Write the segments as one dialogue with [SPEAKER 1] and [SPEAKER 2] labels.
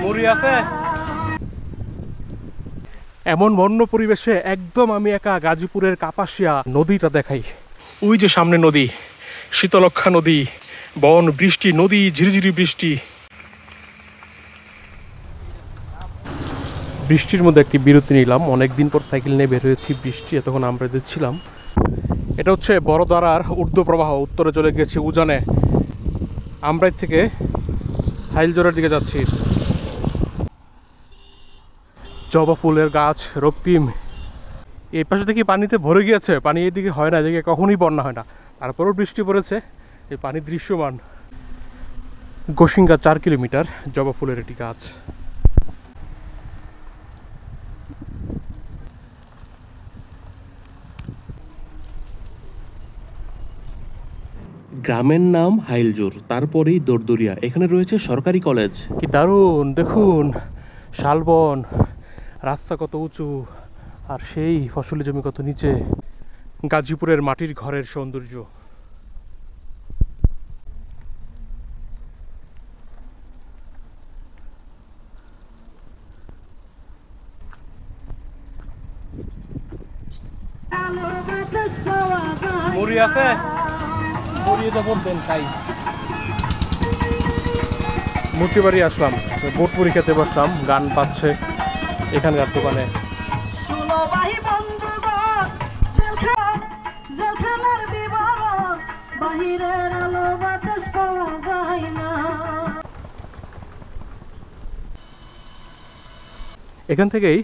[SPEAKER 1] মুড়ি আছে। এমন বন্য পরিবেশে একদম আমি একা গাজীপুরের কাপাসিয়া নদীটা দেখাই। ওই যে সামনে নদী, শীতলক্ষা নদী, বন, বৃষ্টি, নদী, ঝিরিঝিরি বৃষ্টি। বৃষ্টির মধ্যে একটি বিরতি নিলাম, অনেকদিন পর সাইকেল নিয়ে বের হয়েছি। বৃষ্টি এতক্ষণ আমরা দেখছিলাম। এটা হচ্ছে বড়দারার ঊর্ধ্ব প্রবাহ, উত্তরে চলে গেছে উজানে। আমরাই থেকে হাইলজোরের দিকে যাচ্ছি। জবা ফুলের গাছ রক্তিম। এই পাশে দেখি পানিতে ভরে গিয়েছে, পানি এদিকে হয় না, এদিকে কখনই বন্যা হয় না, তারপরেও বৃষ্টি পড়েছে, এই পানি দৃশ্যমান। গোসিঙ্গা 4 কিলোমিটার, জবা ফুলের একটি গাছ।
[SPEAKER 2] গ্রামের নাম হাইলজোর, তারপরেই দরদরিয়া। এখানে রয়েছে সরকারি কলেজ।
[SPEAKER 1] কি দারুণ দেখুন, শালবন, রাস্তা কত উঁচু, আর সেই ফসলি জমি কত নিচে। গাজীপুরের মাটির ঘরের সৌন্দর্য। মুড়ি আছে, মুড়ি তো বলতেন খাই। মূর্তি বাড়ি আসলাম, বোট মুড়ি খেতে বসলাম, গান পাচ্ছে এখানকার দোকানে। এখান থেকেই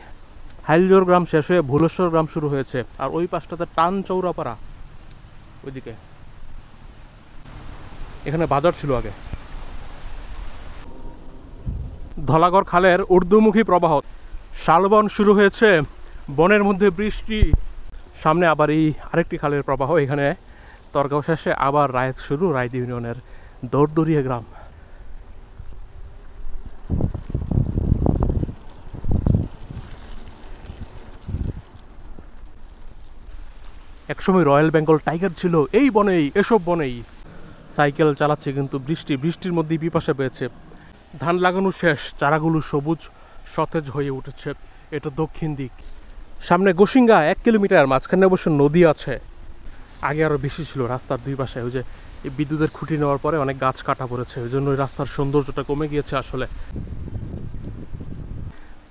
[SPEAKER 1] হাইলজোর গ্রাম শেষ হয়ে ভুলেশ্বর গ্রাম শুরু হয়েছে, আর ওই পাশটাতে টান চৌরাপাড়া ওইদিকে। এখানে বাজার ছিল আগে। ধলাগড় খালের ঊর্ধ্বমুখী প্রবাহ, শালবন শুরু হয়েছে, বনের মধ্যে বৃষ্টি, সামনে আবার এই আরেকটি খালের প্রবাহ। এখানে তরগাঁও শেষে আবার রায়ত শুরু, রায়ত ইউনিয়নের দরদরিয়া গ্রাম। একসময় রয়্যাল বেঙ্গল টাইগার ছিল এই বনেই, এসব বনেই। সাইকেল চালাচ্ছে কিন্তু বৃষ্টির মধ্যেই পিপাসা পেয়েছে। ধান লাগানো শেষ, চারাগুলো সবুজ সতেজ হয়ে উঠেছে। এটা দক্ষিণ দিক। সামনে গোসিঙ্গা 1 কিলোমিটার, মাঝখানে অবশ্য নদী আছে। আগে আরও বেশি ছিল রাস্তার দুই পাশে। ওই যে এই বিদ্যুতের খুঁটি নেওয়ার পরে অনেক গাছ কাটা পড়েছে, ওই জন্য ওই রাস্তার সৌন্দর্যটা কমে গিয়েছে আসলে।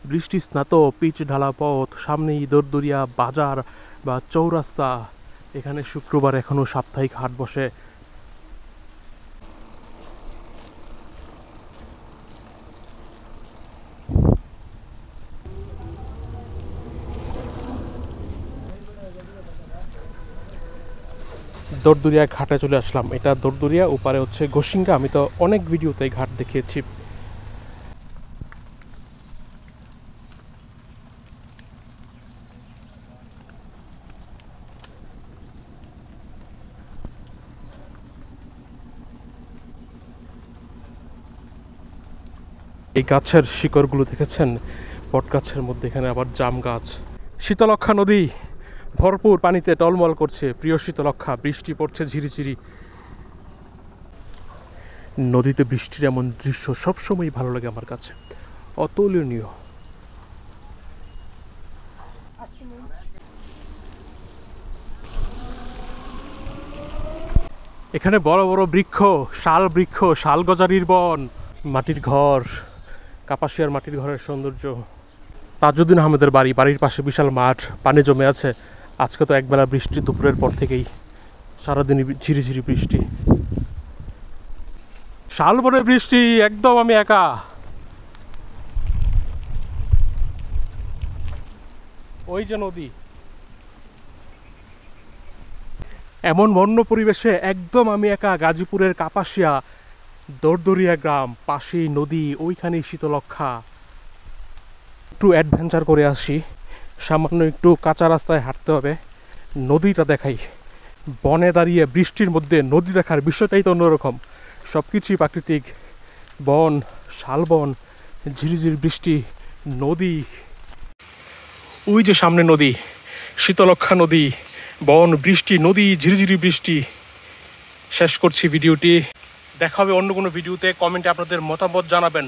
[SPEAKER 1] বৃষ্টি স্নাত পিচ ঢালা পথ, সামনেই দরদরিয়া বাজার বা চৌরাস্তা। এখানে শুক্রবার এখনো সাপ্তাহিক হাট বসে। দরদরিয়া ঘাটে চলে আসলাম। এটা দরদরিয়া, ওপারে হচ্ছে গোসিঙ্গা। আমি তো অনেক ভিডিওতে ঘাট দেখিয়েছি। এই গাছের শিকড়গুলো দেখেছেন, বট গাছের মধ্যে। এখানে আবার জাম গাছ। শীতলক্ষা নদী ভরপুর পানিতে টলমল করছে। প্রিয় শীতলক্ষা, বৃষ্টি পড়ছে ঝিরিঝিরি। নদীতে বৃষ্টির এমন দৃশ্য সবসময় ভালো লাগে আমার কাছে, অতুলনীয়। এখানে বড় বড় বৃক্ষ, শাল বৃক্ষ, শাল গজারির বন, মাটির ঘর, কাপাসিয়ার মাটির ঘরের সৌন্দর্য। তাজউদ্দিন আহমেদের বাড়ি, বাড়ির পাশে বিশাল মাঠ, পানি জমে আছে। আজকে তো একবেলা বৃষ্টি, দুপুরের পর থেকেই সারাদিনই ঝিরিঝিরি বৃষ্টি। শালবনে বৃষ্টি, একদম আমি একা। ওই যে নদী। এমন বন্য পরিবেশে একদম আমি একা গাজীপুরের কাপাসিয়া দরদরিয়া গ্রাম, পাশেই নদী, ওইখানেই শীতলক্ষা। একটু অ্যাডভেঞ্চার করে আসি, সামান্য একটু কাঁচা রাস্তায় হাঁটতে হবে, নদীটা দেখাই। বনে দাঁড়িয়ে বৃষ্টির মধ্যে নদী দেখার বিষয়টাই তো অন্যরকম। সব কিছুই প্রাকৃতিক, বন, শালবন, ঝিরিঝিরি বৃষ্টি, নদী। ওই যে সামনে নদী, শীতলক্ষা নদী, বন, বৃষ্টি, নদী, ঝিরিঝিরি বৃষ্টি। শেষ করছি ভিডিওটি। দেখা হবে অন্য কোনো ভিডিওতে। কমেন্টে আপনাদের মতামত জানাবেন।